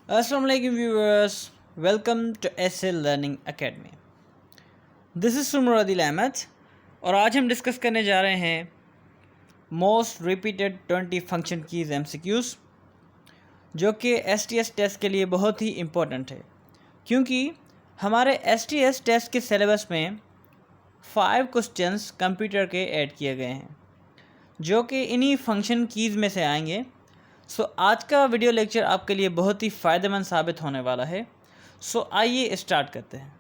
Assalamu alaikum viewers, welcome to SL Learning Academy. This is Sumar Adil Ahmed और आज हम discuss करने जा रहे हैं most repeated 20 function keys MCQs जो कि STS टेस्ट के लिए बहुत ही इम्पोर्टेंट है क्योंकि हमारे STS टेस्ट के सिलेबस में 5 क्वेश्चंस कंप्यूटर के ऐड किए गए हैं जो कि इन्हीं फंक्शन कीज़ में से आएंगे। आज का वीडियो लेक्चर आपके लिए बहुत ही फ़ायदेमंद साबित होने वाला है। आइए स्टार्ट करते हैं।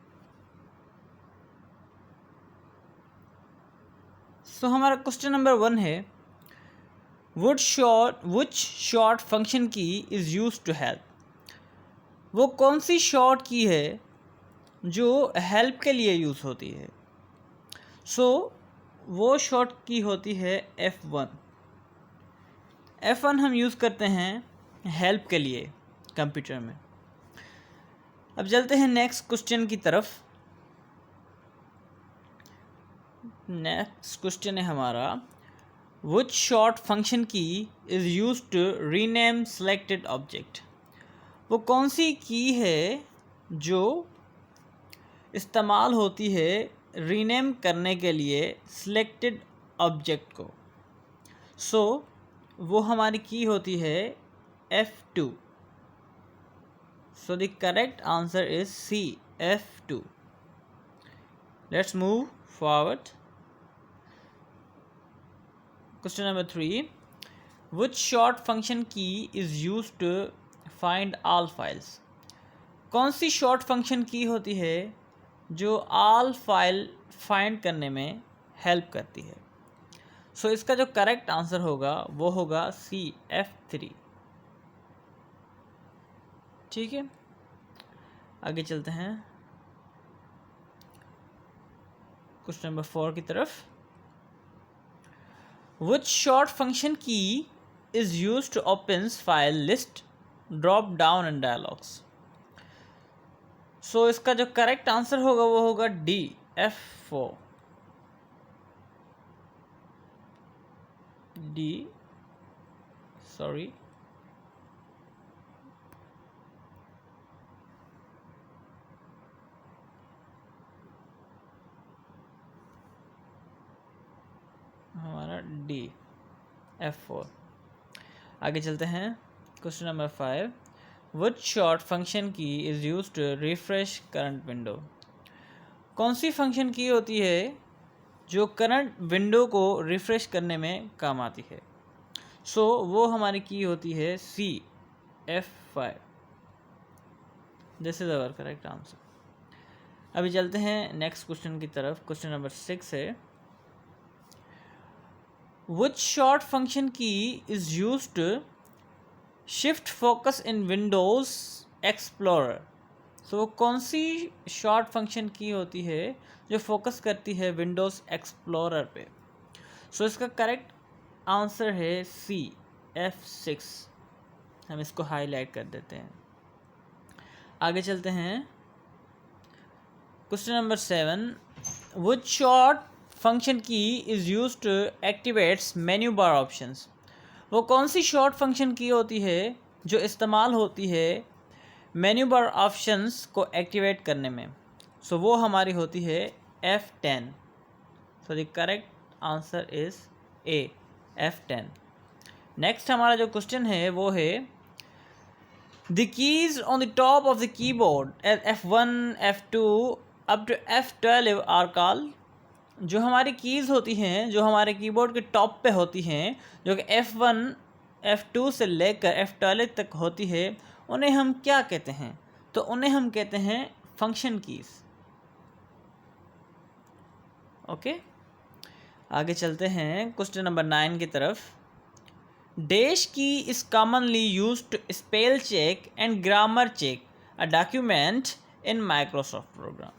हमारा क्वेश्चन नंबर 1 है which short function key is use to help. वो कौन सी शॉर्ट की है जो हेल्प के लिए यूज़ होती है। वो शॉर्ट की होती है F1। F1 हम यूज़ करते हैं हेल्प के लिए कंप्यूटर में। अब चलते हैं नेक्स्ट क्वेश्चन की तरफ। नेक्स्ट क्वेश्चन है हमारा which short function key is use to rename selected object. वो कौन सी की है जो इस्तेमाल होती है रीनेम करने के लिए सिलेक्टेड ऑब्जेक्ट को। वो हमारी की होती है F2। The correct answer is C, F2। Let's move forward. Question number 3 which short function key is use to find all files. कौन सी शॉर्ट फंक्शन की होती है जो ऑल फाइल फाइंड करने में हेल्प करती है। इसका जो करेक्ट आंसर होगा वो होगा C, F3। ठीक है, आगे चलते हैं क्वेश्चन नंबर 4 की तरफ। Which short function key is use to open file list, drop down and dialogs. इसका जो करेक्ट आंसर होगा वो होगा D, F4। हमारा D, F4। आगे चलते हैं question number 5 which short function key is use to refresh current window. कौन सी फंक्शन की होती है जो करंट विंडो को रिफ्रेश करने में काम आती है। वो हमारी की होती है C, F5। This is our correct answer. अभी चलते हैं नेक्स्ट क्वेश्चन की तरफ। क्वेश्चन नंबर 6 है which short function key is use to shift focus in Windows Explorer. वो कौन सी शॉर्ट फंक्शन की होती है जो फोकस करती है विंडोज़ एक्सप्लोरर पे। इसका करेक्ट आंसर है C, F6। हम इसको हाईलाइट कर देते हैं। आगे चलते हैं question number 7 which short function key is use to activates menu bar options. वो कौन सी शॉर्ट फंक्शन की होती है जो इस्तेमाल होती है मेन्यू बार ऑप्शंस को एक्टिवेट करने में। वो हमारी होती है F10। The correct answer is A, F10। Next हमारा जो क्वेश्चन है वो है the keys on the top of the keyboard F1, F2 up to F12 are called. जो हमारी कीज़ होती हैं जो हमारे कीबोर्ड के टॉप पे होती हैं जो कि F1, F2 से लेकर F12 तक होती है, उन्हें हम क्या कहते हैं। उन्हें हम कहते हैं फंक्शन कीज़। ओके, आगे चलते हैं क्वेश्चन नंबर 9 की तरफ। Dash key is commonly use to spell check and grammar check a document in Microsoft program.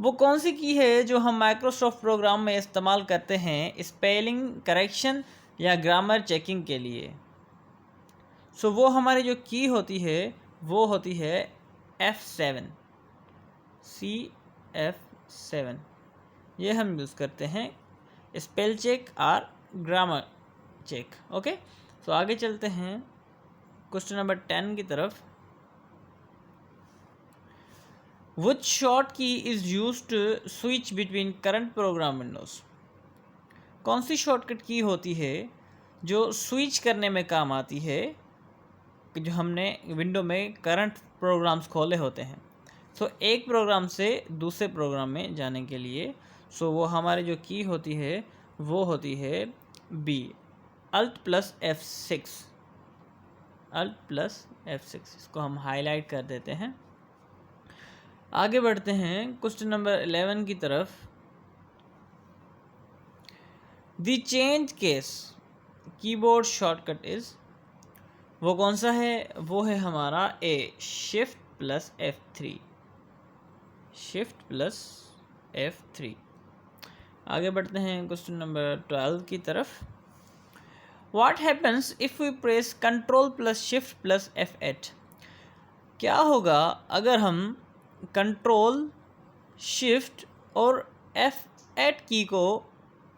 वो कौन सी की है जो हम माइक्रोसॉफ्ट प्रोग्राम में इस्तेमाल करते हैं स्पेलिंग करेक्शन या ग्रामर चेकिंग के लिए। वो हमारी जो की होती है वो होती है F7, C, F7। ये हम यूज़ करते हैं स्पेल चेक और ग्रामर चेक। ओके, आगे चलते हैं क्वेश्चन नंबर 10 की तरफ। Which short key is used to switch between current program windows? कौन सी शॉर्टकट की होती है जो स्विच करने में काम आती है कि जो हमने विंडो में करंट प्रोग्राम्स खोले होते हैं। सो एक प्रोग्राम से दूसरे प्रोग्राम में जाने के लिए सो वो हमारी जो की होती है वो होती है बी, Alt+F6। Alt+F6 इसको हम हाईलाइट कर देते हैं। आगे बढ़ते हैं क्वेश्चन नंबर 11 की तरफ। The change case keyboard shortcut is, वो कौन सा है? वो है हमारा ए, Shift+F3। Shift+F3। आगे बढ़ते हैं क्वेश्चन नंबर 12 की तरफ। What happens if we press Ctrl+Shift+F8? क्या होगा अगर हम Ctrl, Shift और F8 की को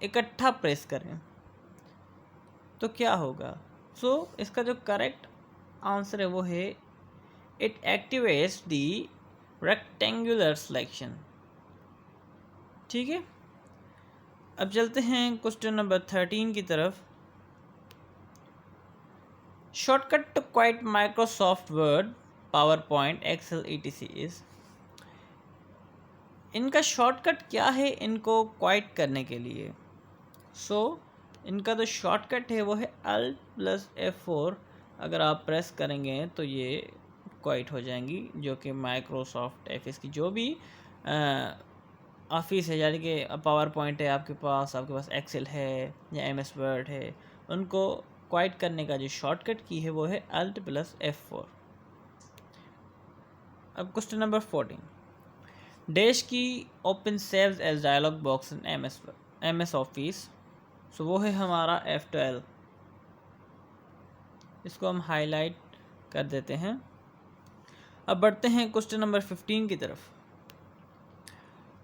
इकट्ठा प्रेस करें तो क्या होगा? सो इसका जो करेक्ट आंसर है वो है it activates the rectangular selection. ठीक है, अब चलते हैं क्वेश्चन नंबर 13 की तरफ। Shortcut to quit Microsoft Word, PowerPoint, Excel etc is, इनका शॉर्टकट क्या है इनको क्वाइट करने के लिए? सो इनका जो शॉर्टकट है वो है Alt+F4। अगर आप प्रेस करेंगे तो ये क्वाइट हो जाएंगी, जो कि माइक्रोसॉफ्ट ऑफिस की जो भी ऑफिस है, यानी कि पावर पॉइंट है आपके पास एक्सेल है या MS वर्ड है, उनको क्वाइट करने का जो शॉर्टकट की है वो है Alt+F4। अब question number 14। Dash key open saves as dialog box in MS office. So वो है हमारा F12। इसको हम हाईलाइट कर देते हैं। अब बढ़ते हैं क्वेश्चन नंबर 15 की तरफ।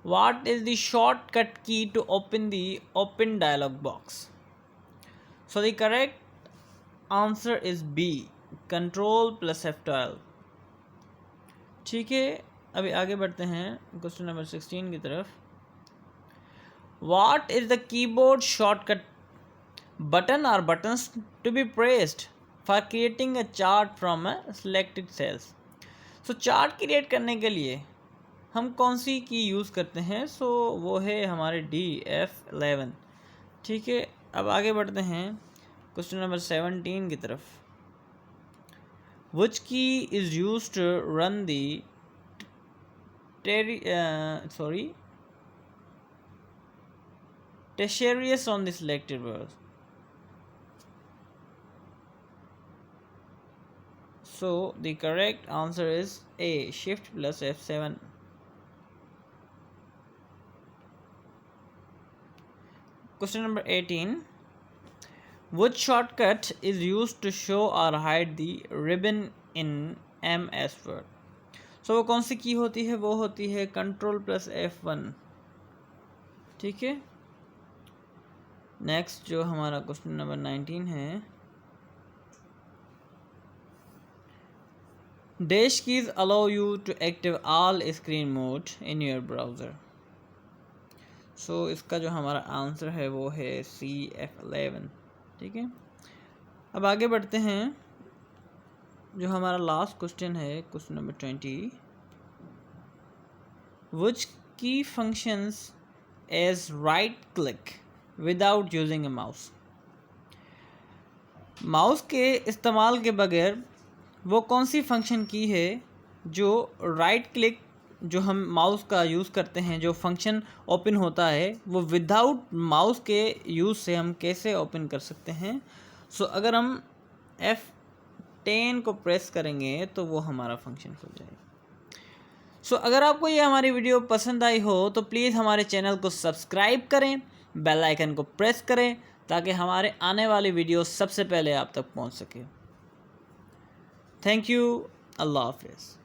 What is the shortcut key to open the open dialog box? So the correct answer is B, Ctrl+F12। ठीक है, अभी आगे बढ़ते हैं क्वेश्चन नंबर 16 की तरफ। What is the keyboard shortcut button or buttons to be pressed for creating a chart from a selected cells? So chart create करने के लिए हम कौन सी की यूज़ करते हैं? सो वो है हमारे D, F11। ठीक है, अब आगे बढ़ते हैं क्वेश्चन नंबर 17 की तरफ। Which key is used to run the tertiaries on the selected words? So the correct answer is A, Shift+F7। Question number 18. Which shortcut is used to show or hide the ribbon in MS Word? So वो कौन सी की होती है? वो होती है Ctrl+F1। ठीक है, नेक्स्ट जो हमारा क्वेश्चन नंबर 19 है। Dash keys allow you to active all screen mode in your browser. So इसका जो हमारा आंसर है वो है C, F11। ठीक है, अब आगे बढ़ते हैं। जो हमारा लास्ट क्वेश्चन है question number 20। Which key functions as right click without using a mouse? Mouse के इस्तेमाल के बगैर वो कौन सी फंक्शन की है जो राइट क्लिक जो हम माउस का यूज़ करते हैं, जो फंक्शन ओपन होता है वो विदाउट माउस के यूज़ से हम कैसे ओपन कर सकते हैं? सो अगर हम F10 को प्रेस करेंगे तो वो हमारा फंक्शन खुल जाएगा। सो अगर आपको ये हमारी वीडियो पसंद आई हो तो प्लीज़ हमारे चैनल को सब्सक्राइब करें, बेल आइकन को प्रेस करें ताकि हमारे आने वाली वीडियो सबसे पहले आप तक पहुंच सके। थैंक यू, अल्लाह हाफिज़।